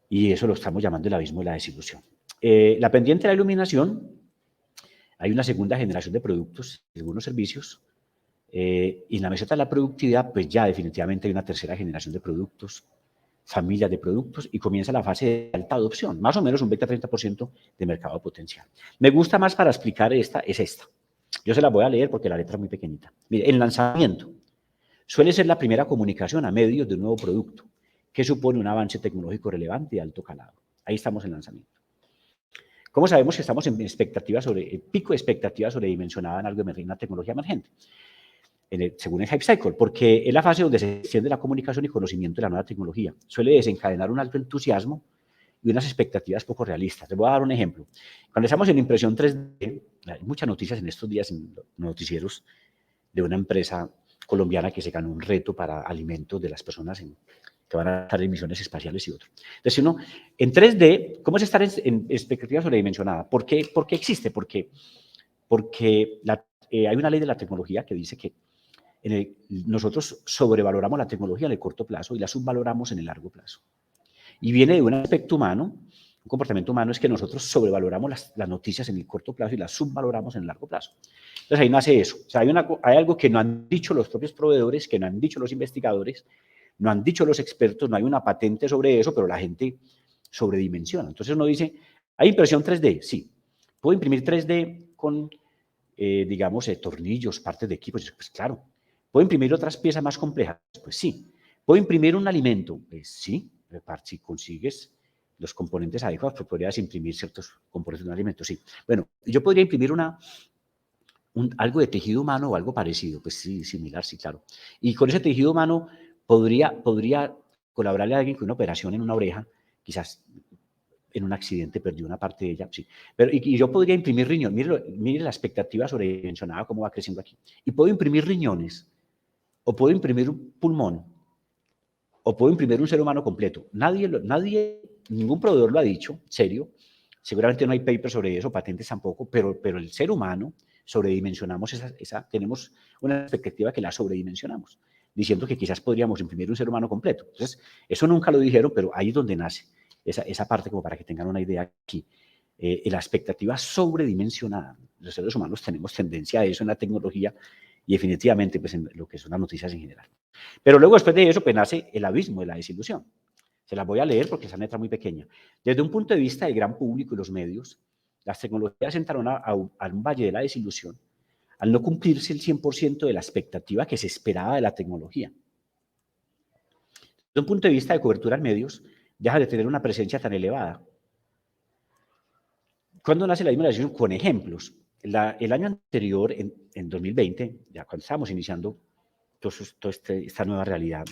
y eso lo estamos llamando el abismo de la desilusión. La pendiente de la iluminación, hay una segunda generación de productos y algunos servicios, y en la meseta de la productividad, pues ya definitivamente hay una tercera generación de productos, familias de productos, y comienza la fase de alta adopción, más o menos un 20-30% de mercado potencial. Me gusta más para explicar esta. Yo se la voy a leer porque la letra es muy pequeñita. Mire, el lanzamiento suele ser la primera comunicación a medios de un nuevo producto, que supone un avance tecnológico relevante y alto calado. Ahí estamos en lanzamiento. ¿Cómo sabemos que estamos en pico de expectativa sobredimensionada en algo emergente, una tecnología emergente? Según el Hype Cycle, porque es la fase donde se extiende la comunicación y conocimiento de la nueva tecnología. Suele desencadenar un alto entusiasmo y unas expectativas poco realistas. Les voy a dar un ejemplo. Cuando estamos en impresión 3D, hay muchas noticias en estos días en los noticieros de una empresa colombiana que se ganó un reto para alimentos de las personas que van a estar en misiones espaciales y otros. Entonces, uno, en 3D, ¿cómo es estar en expectativa sobredimensionada? ¿Por qué existe? Porque hay una ley de la tecnología que dice que nosotros sobrevaloramos la tecnología en el corto plazo y la subvaloramos en el largo plazo. Y viene de un aspecto humano, un comportamiento humano, es que nosotros sobrevaloramos las noticias en el corto plazo y las subvaloramos en el largo plazo. Entonces ahí nace eso. O sea, hay algo que no han dicho los propios proveedores, que no han dicho los investigadores, no han dicho los expertos, no hay una patente sobre eso, pero la gente sobredimensiona. Entonces uno dice, ¿hay impresión 3D? Sí. ¿Puedo imprimir 3D con, digamos, tornillos, partes de equipos? Pues claro. ¿Puedo imprimir otras piezas más complejas? Pues sí. ¿Puedo imprimir un alimento? Pues sí. Si consigues los componentes adecuados, pues podrías imprimir ciertos componentes de un alimento, sí. Bueno, yo podría imprimir algo de tejido humano o algo parecido, pues sí, similar, sí, claro. Y con ese tejido humano podría colaborarle a alguien con una operación en una oreja, quizás en un accidente perdió una parte de ella, sí. Pero, y yo podría imprimir riñones, mire la expectativa sobredimensionada, cómo va creciendo aquí. Y puedo imprimir riñones. o puedo imprimir un pulmón, o puedo imprimir un ser humano completo. Ningún proveedor lo ha dicho, serio. Seguramente no hay papers sobre eso, patentes tampoco, pero el ser humano sobredimensionamos tenemos una perspectiva que la sobredimensionamos, diciendo que quizás podríamos imprimir un ser humano completo. Entonces, eso nunca lo dijeron, pero ahí es donde nace esa parte, como para que tengan una idea aquí. La expectativa sobredimensionada. Los seres humanos tenemos tendencia a eso en la tecnología y definitivamente pues, en lo que son las noticias en general. Pero luego, después de eso, pues nace el abismo de la desilusión. Se las voy a leer porque es una letra muy pequeña. Desde un punto de vista del gran público y los medios, las tecnologías entraron a un valle de la desilusión al no cumplirse el 100% de la expectativa que se esperaba de la tecnología. Desde un punto de vista de cobertura en medios, deja de tener una presencia tan elevada. ¿Cuándo nace la misma desilusión? Con ejemplos. El año anterior, en 2020, ya cuando estábamos iniciando toda esta nueva realidad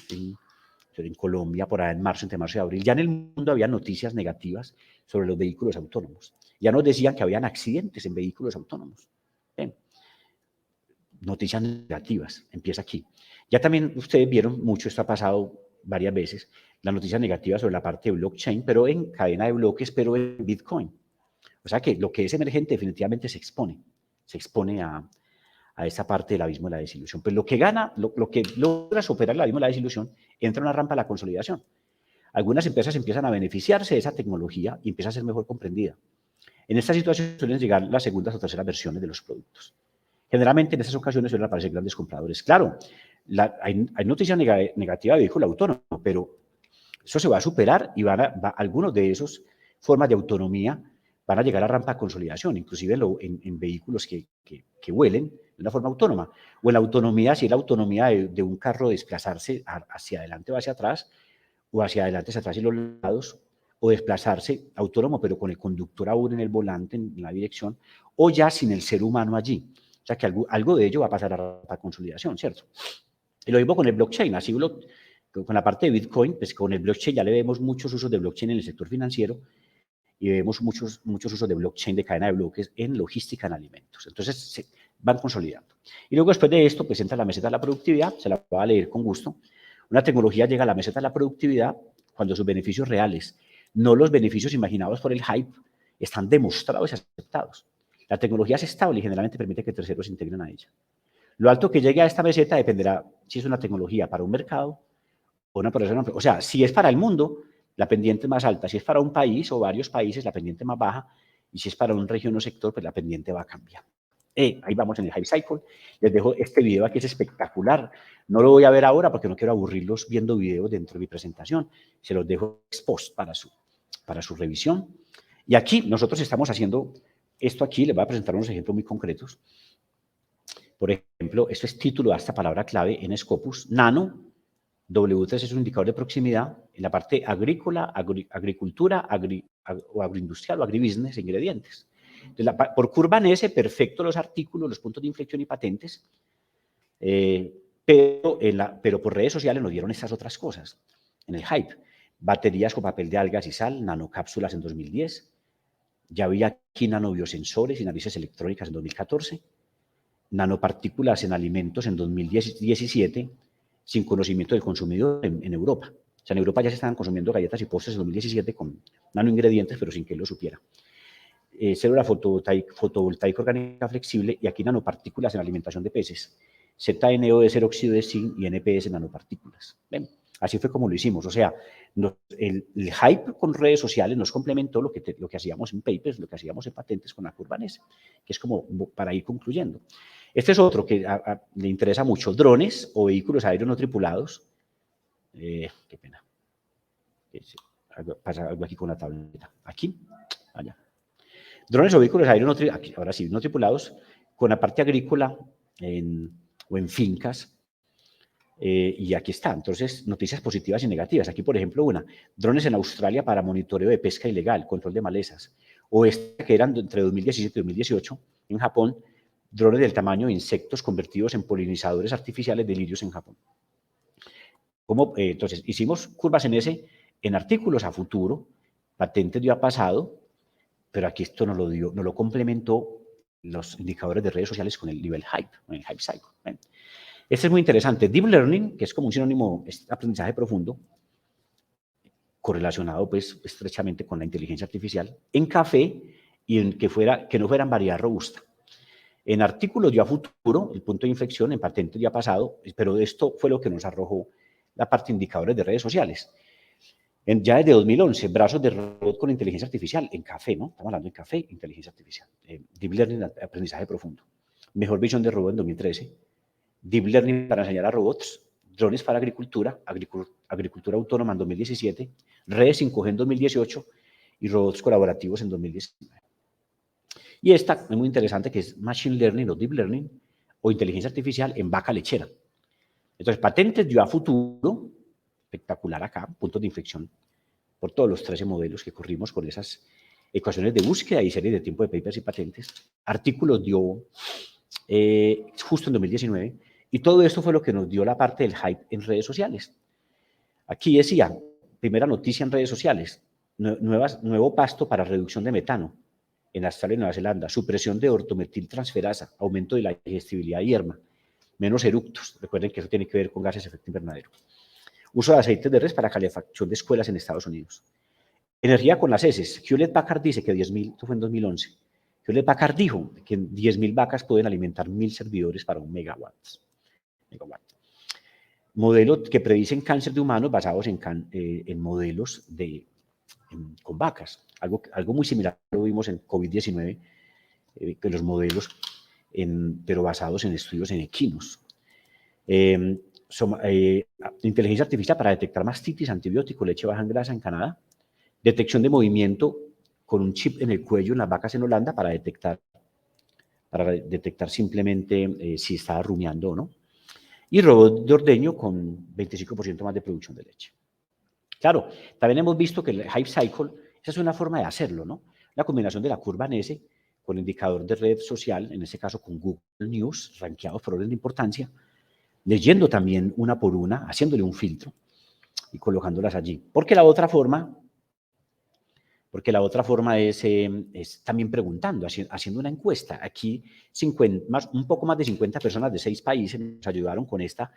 en Colombia, por ahí en marzo, entre marzo y abril, ya en el mundo había noticias negativas sobre los vehículos autónomos. Ya nos decían que habían accidentes en vehículos autónomos. Bien. Noticias negativas, empieza aquí. Ya también ustedes vieron mucho, esto ha pasado varias veces, las noticias negativas sobre la parte de blockchain, pero en cadena de bloques, pero en Bitcoin. O sea que lo que es emergente definitivamente se expone a esa parte del abismo de la desilusión. Pues lo que gana, lo que logra superar el abismo de la desilusión, entra una rampa a la consolidación. Algunas empresas empiezan a beneficiarse de esa tecnología y empieza a ser mejor comprendida. En esta situación suelen llegar las segundas o terceras versiones de los productos. Generalmente en estas ocasiones suelen aparecer grandes compradores. Claro, hay noticias negativas de vehículo autónomo, pero eso se va a superar y algunos de esos formas de autonomía van a llegar a rampa de consolidación, inclusive en vehículos que vuelen de una forma autónoma. O en la autonomía, si es la autonomía de un carro desplazarse hacia adelante o hacia atrás, o hacia adelante, hacia atrás y los lados, o desplazarse autónomo, pero con el conductor aún en el volante, en la dirección, o ya sin el ser humano allí. O sea que algo de ello va a pasar a rampa de consolidación, ¿cierto? Y lo mismo con el blockchain, así con la parte de Bitcoin, pues con el blockchain ya le vemos muchos usos de blockchain en el sector financiero y vemos muchos usos de blockchain de cadena de bloques en logística en alimentos. Entonces se van consolidando. Y luego después de esto, pues entra la meseta de la productividad, se la voy a leer con gusto. Una tecnología llega a la meseta de la productividad cuando sus beneficios reales, no los beneficios imaginados por el hype, están demostrados y aceptados. La tecnología es estable y generalmente permite que terceros se integren a ella. Lo alto que llegue a esta meseta dependerá si es una tecnología para un mercado o una persona. O sea, si es para el mundo, la pendiente más alta. Si es para un país o varios países, la pendiente más baja. Y si es para una región o sector, pues la pendiente va a cambiar. Ahí vamos en el Hype Cycle. Les dejo este video aquí, es espectacular. No lo voy a ver ahora porque no quiero aburrirlos viendo videos dentro de mi presentación. Se los dejo expost para su revisión. Y aquí nosotros estamos haciendo esto aquí. Les voy a presentar unos ejemplos muy concretos. Por ejemplo, esto es título a esta palabra clave en Scopus. Nano, W3 es un indicador de proximidad en la parte agrícola, agricultura, o agroindustrial o agribusiness, ingredientes. Entonces, por curva en S, perfecto los artículos, los puntos de inflexión y patentes, pero por redes sociales nos dieron estas otras cosas. En el hype, baterías con papel de algas y sal, nanocápsulas en 2010, ya había aquí nanobiosensores y narices electrónicas en 2014, nanopartículas en alimentos en 2017, sin conocimiento del consumidor en Europa. O sea, en Europa ya se estaban consumiendo galletas y postres en 2017 con nanoingredientes, pero sin que él lo supiera. Célula fotovoltaica orgánica flexible y aquí nanopartículas en alimentación de peces. ZNO de ser óxido de zinc y NPS nanopartículas. ¿Ven? Así fue como lo hicimos. O sea, el hype con redes sociales nos complementó lo que hacíamos en papers, lo que hacíamos en patentes con la curva NS, que es como para ir concluyendo. Este es otro que le interesa mucho, drones o vehículos aéreos no tripulados. Qué pena. Pasa algo aquí con la tableta. Aquí, allá. Drones o vehículos aéreos no tripulados, ahora sí, no tripulados, con la parte agrícola o en fincas. Y aquí está, entonces, noticias positivas y negativas. Aquí, por ejemplo, drones en Australia para monitoreo de pesca ilegal, control de malezas. O esta que eran entre 2017 y 2018, en Japón, drones del tamaño de insectos convertidos en polinizadores artificiales de lirios en Japón. Entonces, hicimos curvas en S en artículos a futuro, patentes dio a pasado, pero aquí esto nos lo complementó los indicadores de redes sociales con el nivel hype, con el hype cycle. ¿ven? Este es muy interesante. Deep Learning, que es como un sinónimo, es aprendizaje profundo, correlacionado pues estrechamente con la inteligencia artificial, en café y en que no fueran variedad robusta. En artículos dio a futuro, el punto de inflexión, en patentes dio a pasado, pero esto fue lo que nos arrojó la parte de indicadores de redes sociales. Ya desde 2011, brazos de robot con inteligencia artificial, en café, ¿no? Estamos hablando en café, inteligencia artificial. Deep Learning, aprendizaje profundo. Mejor visión de robot en 2013. Deep Learning para enseñar a robots, drones para agricultura, agricultura autónoma en 2017, redes 5G en 2018 y robots colaborativos en 2019. Y esta es muy interesante, que es Machine Learning o Deep Learning o inteligencia artificial en vaca lechera. Entonces, patentes dio a futuro, espectacular acá, puntos de inflexión por todos los 13 modelos que corrimos con esas ecuaciones de búsqueda y series de tiempo de papers y patentes. Artículos dio justo en 2019, y todo esto fue lo que nos dio la parte del hype en redes sociales. Aquí decía, primera noticia en redes sociales, nuevo pasto para reducción de metano en Australia y Nueva Zelanda, supresión de ortometiltransferasa, aumento de la digestibilidad de hierba, menos eructos, recuerden que eso tiene que ver con gases de efecto invernadero. Uso de aceites de res para calefacción de escuelas en Estados Unidos. Energía con las heces. Hewlett Packard dice que 10.000, esto fue en 2011, Hewlett Packard dijo que 10.000 vacas pueden alimentar 1.000 servidores para 1 megawatt. Modelos que predicen cáncer de humanos basados en modelos con vacas. Algo muy similar lo vimos en COVID-19, que los modelos, pero basados en estudios en equinos. Inteligencia artificial para detectar mastitis, antibiótico, leche baja en grasa en Canadá. Detección de movimiento con un chip en el cuello en las vacas en Holanda para detectar simplemente si está rumiando o no. Y robot de ordeño con 25% más de producción de leche. Claro, también hemos visto que el Hype Cycle, esa es una forma de hacerlo, ¿no? La combinación de la curva NS con el indicador de red social, en este caso con Google News, rankeados por orden de importancia, leyendo también una por una, haciéndole un filtro y colocándolas allí. Porque la otra forma es también preguntando, haciendo una encuesta. Aquí un poco más de 50 personas de 6 países nos ayudaron con esta,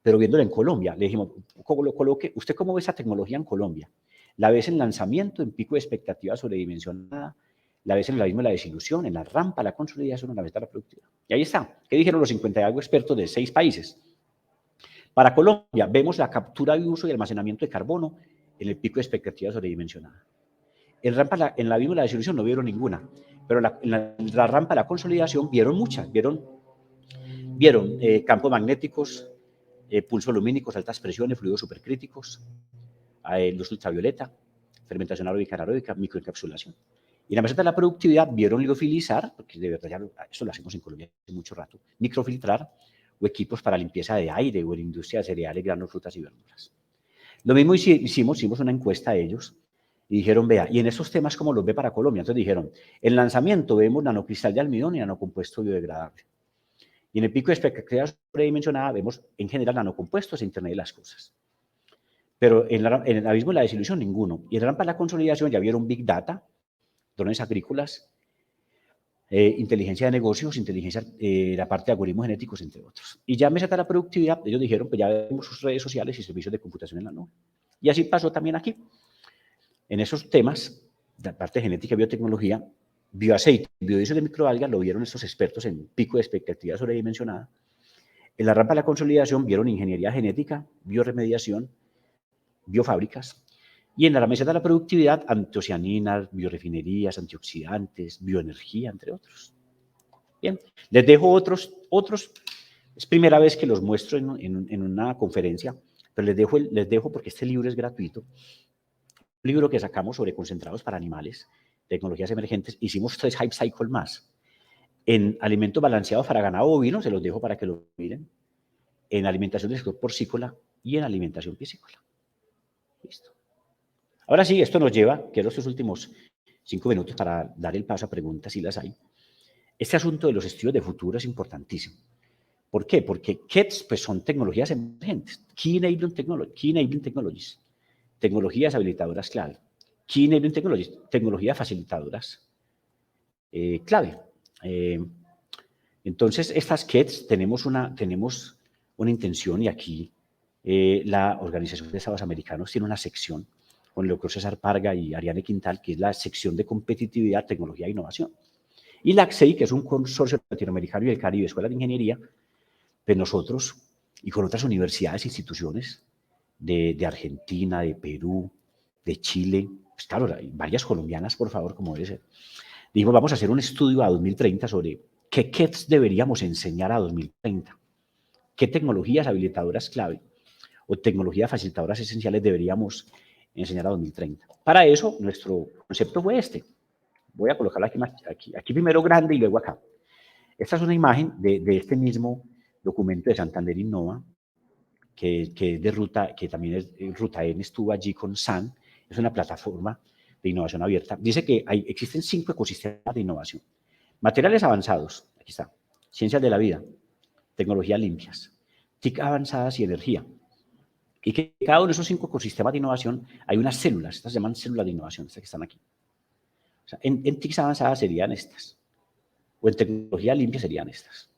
pero viéndola en Colombia. Le dijimos, ¿usted cómo ve esa tecnología en Colombia? ¿La ves en lanzamiento, en pico de expectativa sobredimensionada? ¿La ves en el abismo de la desilusión, en la rampa, la consolidación, en la meta de la productividad? Y ahí está. ¿Qué dijeron los 50 y algo expertos de 6 países? Para Colombia, vemos la captura de uso y almacenamiento de carbono en el pico de expectativa sobredimensionada. En la abismo de la desilusión no vieron ninguna, pero en la rampa de la consolidación vieron muchas. Vieron campos magnéticos, pulsos lumínicos, altas presiones, fluidos supercríticos, luz ultravioleta, fermentación aeróbica anaeróbica, microencapsulación. Y en la meseta de la productividad vieron liofilizar, porque de verdad ya eso lo hacemos en Colombia hace mucho rato, microfiltrar o equipos para limpieza de aire o en industria de cereales, granos, frutas y verduras. Lo mismo hicimos una encuesta a ellos y dijeron, vea, y en esos temas, ¿cómo los ve para Colombia? Entonces dijeron, en lanzamiento vemos nanocristal de almidón y nanocompuesto biodegradable. Y en el pico de expectativa sobredimensionada vemos en general nanocompuestos e Internet de las cosas. Pero en el abismo de la desilusión, ninguno. Y en la rampa de la consolidación ya vieron Big Data, drones agrícolas, inteligencia de negocios, la parte de algoritmos genéticos, entre otros. Y ya en mesa de la productividad, ellos dijeron, pues ya vemos sus redes sociales y servicios de computación en la nube. Y así pasó también aquí. En esos temas, la parte de genética y biotecnología, bioaceite, biodiesel de microalgas, lo vieron estos expertos en pico de expectativa sobredimensionada. En la rampa de la consolidación vieron ingeniería genética, bioremediación, biofábricas. Y en la meseta de la productividad, antocianinas, biorefinerías, antioxidantes, bioenergía, entre otros. Bien, les dejo otros. Es primera vez que los muestro en una conferencia, pero les dejo porque este libro es gratuito. Un libro que sacamos sobre concentrados para animales, tecnologías emergentes. Hicimos 3 Hype Cycle más. En alimentos balanceados para ganado bovino, se los dejo para que lo miren. En alimentación del sector porcícola y en alimentación piscícola. Listo. Ahora sí, esto nos lleva, quiero estos últimos 5 minutos para dar el paso a preguntas si las hay. Este asunto de los estudios de futuro es importantísimo. ¿Por qué? Porque KETS pues, son tecnologías emergentes, Key Enabling Technologies, tecnologías habilitadoras clave. Key Enabling Technologies, tecnologías facilitadoras clave. Entonces, estas KETS tenemos una intención, y aquí la Organización de Estados Americanos tiene una sección con el doctor César Parga y Ariane Quintal, que es la sección de competitividad, tecnología e innovación. Y la ACSEI, que es un consorcio latinoamericano y del Caribe, Escuela de Ingeniería, pues nosotros, y con otras universidades e instituciones de Argentina, de Perú, de Chile, pues claro, varias colombianas, por favor, como debe ser, dijimos, vamos a hacer un estudio a 2030 sobre qué KETs deberíamos enseñar a 2030, qué tecnologías habilitadoras clave o tecnologías facilitadoras esenciales deberíamos enseñar a 2030. Para eso, nuestro concepto fue este. Voy a colocarlo aquí primero grande y luego acá. Esta es una imagen de este mismo documento de Santander Innova, que es de Ruta, que también es Ruta N, estuvo allí con SAN, es una plataforma de innovación abierta. Dice que existen 5 ecosistemas de innovación. Materiales avanzados, aquí está, ciencias de la vida, tecnologías limpias, TIC avanzadas y energía. Y que cada uno de esos 5 ecosistemas de innovación hay unas células, estas se llaman células de innovación, estas que están aquí. O sea, en TICs avanzadas serían estas, o en tecnología limpia serían estas.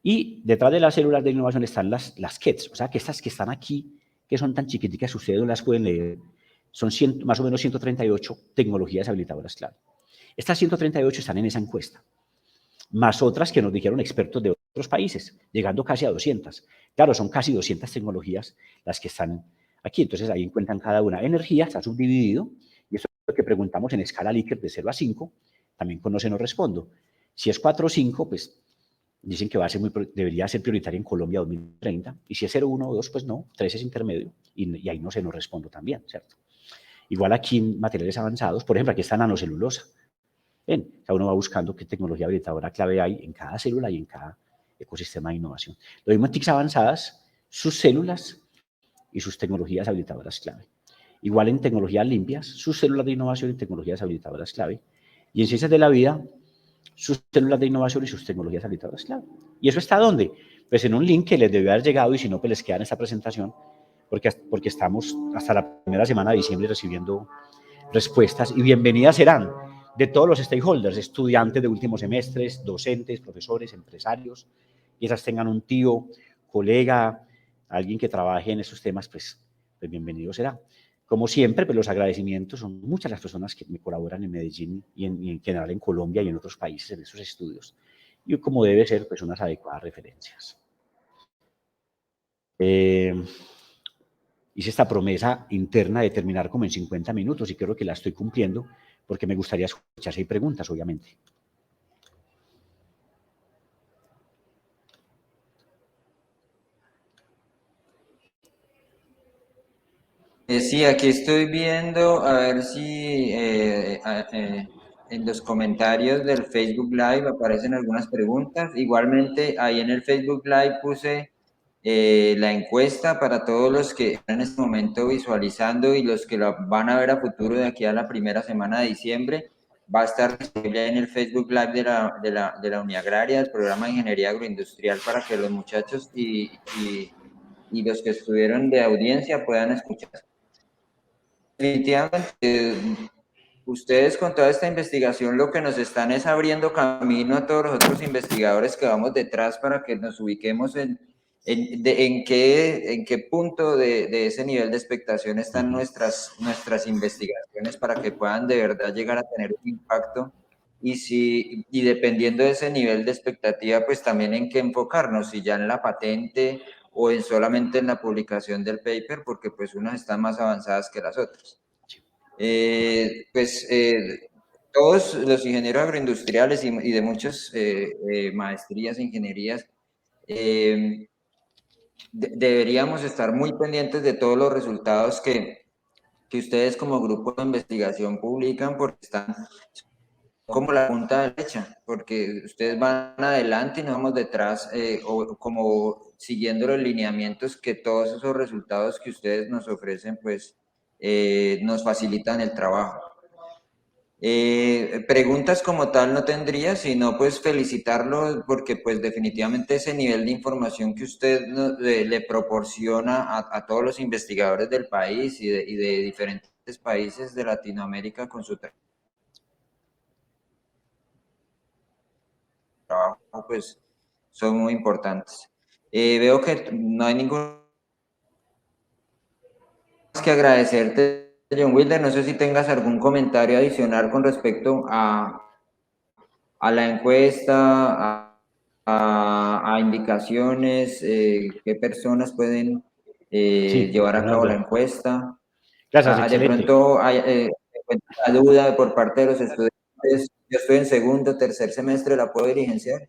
Y detrás de las células de innovación están las KETs, o sea, que estas que están aquí, que son tan chiquiticas, ustedes no las pueden leer, son más o menos 138 tecnologías habilitadoras clave. Estas 138 están en esa encuesta, más otras que nos dijeron expertos de otros países, llegando casi a 200. Claro, son casi 200 tecnologías las que están aquí, entonces ahí encuentran cada una. Energía está subdividido, y eso es lo que preguntamos en escala Likert de 0 a 5, también con no se nos respondo. Si es 4 o 5, pues dicen que debería ser prioritaria en Colombia 2030, y si es 0, 1 o 2, pues no, 3 es intermedio, y ahí no se nos respondo también, ¿cierto? Igual aquí en materiales avanzados, por ejemplo, aquí está nanocelulosa. Ven, cada uno va buscando qué tecnología habilitadora clave hay en cada célula y en cada ecosistema de innovación. Lo mismo en TICs avanzadas, sus células y sus tecnologías habilitadoras clave. Igual en tecnologías limpias, sus células de innovación y tecnologías habilitadoras clave. Y en ciencias de la vida, sus células de innovación y sus tecnologías habilitadoras clave. ¿Y eso está dónde? Pues en un link que les debió haber llegado, y si no, pues les queda en esta presentación, porque estamos hasta la primera semana de diciembre recibiendo respuestas, y bienvenidas serán de todos los stakeholders, estudiantes de últimos semestres, docentes, profesores, empresarios, y esas tengan un tío, colega, alguien que trabaje en esos temas, pues bienvenido será. Como siempre, pues los agradecimientos, son muchas las personas que me colaboran en Medellín y en general en Colombia y en otros países en esos estudios. Y como debe ser, pues unas adecuadas referencias. Hice esta promesa interna de terminar como en 50 minutos y creo que la estoy cumpliendo, porque me gustaría escuchar si hay preguntas, obviamente. Sí, aquí estoy viendo a ver si en los comentarios del Facebook Live aparecen algunas preguntas. Igualmente, ahí en el Facebook Live puse la encuesta para todos los que están en este momento visualizando y los que la van a ver a futuro de aquí a la primera semana de diciembre. Va a estar disponible en el Facebook Live de la Uniagraria, del programa de Ingeniería Agroindustrial, para que los muchachos y los que estuvieron de audiencia puedan escuchar. Definitivamente, ustedes con toda esta investigación lo que nos están es abriendo camino a todos los otros investigadores que vamos detrás para que nos ubiquemos en qué punto de ese nivel de expectación están nuestras investigaciones para que puedan de verdad llegar a tener un impacto y dependiendo de ese nivel de expectativa, pues también en qué enfocarnos, si ya en la patente o en solamente en la publicación del paper, porque pues unas están más avanzadas que las otras. Todos los ingenieros agroindustriales y de muchas maestrías e ingenierías deberíamos estar muy pendientes de todos los resultados que ustedes como grupo de investigación publican, porque están como la punta derecha, porque ustedes van adelante y nos vamos detrás, o como siguiendo los lineamientos que todos esos resultados que ustedes nos ofrecen, pues nos facilitan el trabajo. Preguntas como tal no tendría, sino pues felicitarlo porque pues definitivamente ese nivel de información que usted le proporciona a todos los investigadores del país y de diferentes países de Latinoamérica con su trabajo, pues son muy importantes. Veo que no hay ningún más que agradecerte, John Wilder. No sé si tengas algún comentario adicional con respecto a la encuesta, a indicaciones, qué personas pueden Sí, llevar a cabo la Leonardo. encuesta. Gracias, De excelente. pronto hay la duda por parte de los estudiantes. Yo estoy en segundo, tercer semestre, ¿la puedo diligenciar?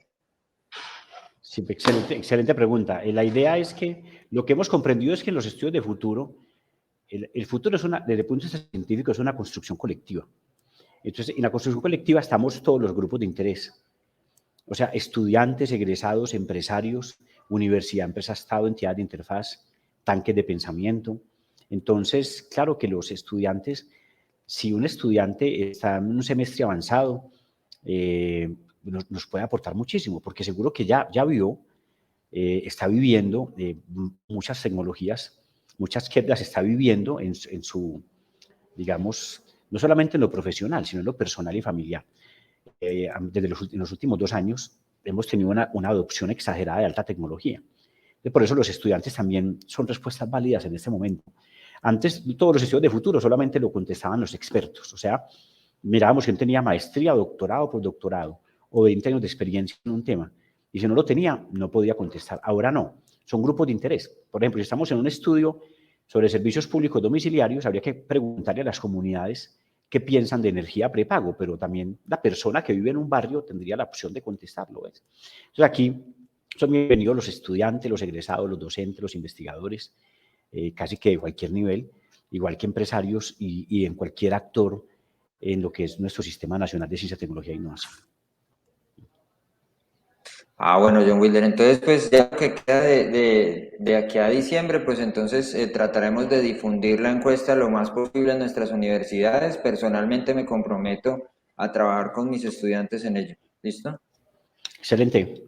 Sí, excelente, excelente pregunta. La idea es que lo que hemos comprendido es que en los estudios de futuro, el futuro es una, desde el punto de vista científico, es una construcción colectiva. Entonces, en la construcción colectiva estamos todos los grupos de interés. O sea, estudiantes, egresados, empresarios, universidad, empresa, Estado, entidad de interfaz, tanques de pensamiento. Entonces, claro que los estudiantes, si un estudiante está en un semestre avanzado, nos puede aportar muchísimo, porque seguro que ya vio, está viviendo muchas tecnologías, muchas que las está viviendo en su, digamos, no solamente en lo profesional, sino en lo personal y familiar. Desde en los últimos 2 años hemos tenido una adopción exagerada de alta tecnología. Por eso los estudiantes también son respuestas válidas en este momento. Antes, todos los estudios de futuro solamente lo contestaban los expertos. O sea, mirábamos quién tenía maestría, doctorado, postdoctorado o 20 años de experiencia en un tema. Y si no lo tenía, no podía contestar. Ahora no. Son grupos de interés. Por ejemplo, si estamos en un estudio sobre servicios públicos domiciliarios, habría que preguntarle a las comunidades qué piensan de energía prepago, pero también la persona que vive en un barrio tendría la opción de contestarlo. ¿Ves? Entonces aquí son bienvenidos los estudiantes, los egresados, los docentes, los investigadores, casi que de cualquier nivel, igual que empresarios y en cualquier actor en lo que es nuestro Sistema Nacional de Ciencia, Tecnología e Innovación. Bueno, John Wilder, entonces pues ya que queda de aquí a diciembre, pues entonces trataremos de difundir la encuesta lo más posible en nuestras universidades. Personalmente me comprometo a trabajar con mis estudiantes en ello. ¿Listo? Excelente.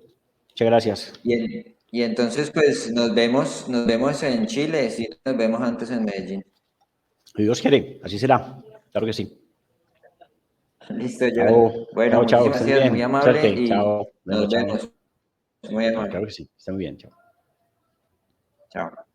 Muchas gracias. Y entonces pues nos vemos en Chile, sí, nos vemos antes en Medellín. Si Dios quiere, así será. Claro que sí. Listo, John. Chao, Bueno, chao, chao, que muchísimas estén gracias, muy bien. amable Suerte, y chao. Bueno, nos chao. vemos. Muy Claro amable. que sí, está muy bien, chao. Chao.